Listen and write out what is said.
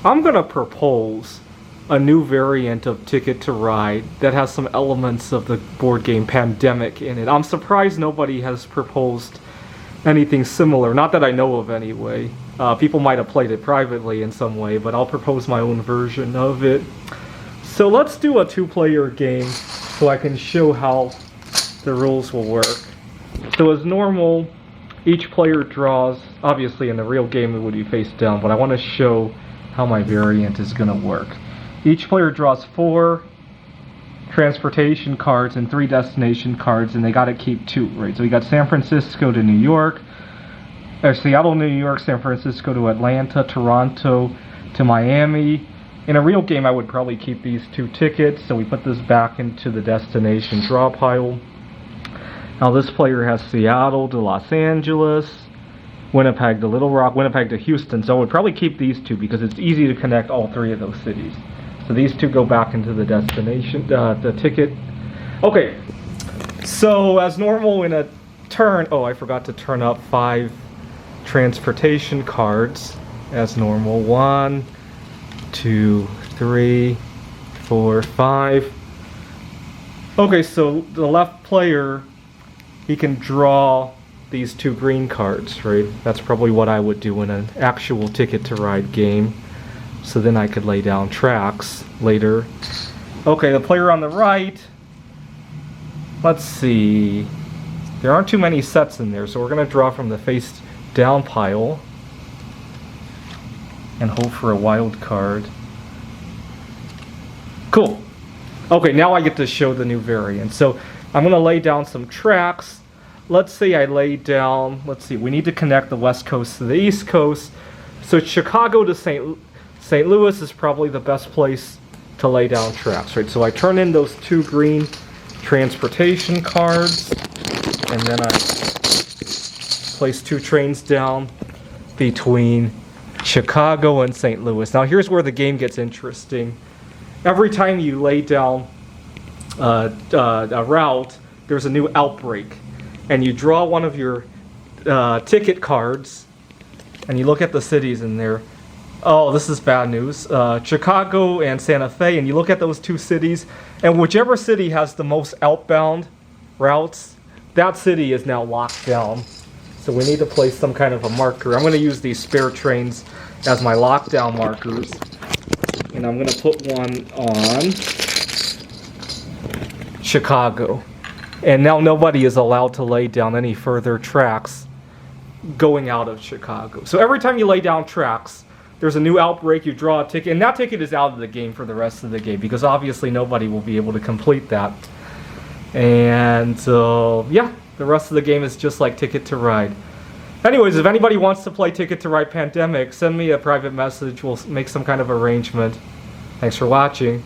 I'm gonna propose a new variant of Ticket to Ride that has some elements of the board game Pandemic in it. I'm surprised nobody has proposed anything similar, not that I know of anyway. People might have played it privately in some way, but I'll propose my own version of it. So let's do a two-player game so I can show how the rules will work. So as normal, each player draws, obviously in the real game it would be face down, but I want to show how my variant is going to work. Each player draws 4 transportation cards and 3 destination cards, and they got to keep 2, right? So we got San Francisco to New York, or Seattle, New York, San Francisco to Atlanta, Toronto to Miami. In a real game, I would probably keep these 2 tickets, so we put this back into the destination draw pile. Now this player has Seattle to Los Angeles, Winnipeg to Little Rock, Winnipeg to Houston, so I would probably keep these 2 because it's easy to connect all 3 of those cities. So these 2 go back into the destination, the ticket. Okay, so as normal in a turn, oh, I forgot to turn up 5 transportation cards as normal. 1, 2, 3, 4, 5. Okay, so the left player, he can draw these 2 green cards, right? That's probably what I would do in an actual Ticket to Ride game. So then I could lay down tracks later. Okay, the player on the right, let's see. There aren't too many sets in there, so we're going to draw from the face down pile and hope for a wild card. Cool. Okay, now I get to show the new variant. So I'm going to lay down some tracks. Let's say I lay down, let's see, we need to connect the West Coast to the East Coast. So Chicago to St. Louis is probably the best place to lay down tracks, right? So I turn in those 2 green transportation cards, and then I place 2 trains down between Chicago and St. Louis. Now here's where the game gets interesting. Every time you lay down a route, there's a new outbreak, and you draw one of your ticket cards, and you look at the cities in there. Oh, this is bad news. Chicago and Santa Fe, and you look at those 2 cities, and whichever city has the most outbound routes, that city is now locked down. So we need to place some kind of a marker. I'm going to use these spare trains as my lockdown markers, and I'm going to put one on Chicago. And now nobody is allowed to lay down any further tracks going out of Chicago. So every time you lay down tracks, there's a new outbreak, you draw a ticket, and that ticket is out of the game for the rest of the game because obviously nobody will be able to complete that. And yeah, the rest of the game is just like Ticket to Ride. Anyways, if anybody wants to play Ticket to Ride Pandemic, send me a private message. We'll make some kind of arrangement. Thanks for watching.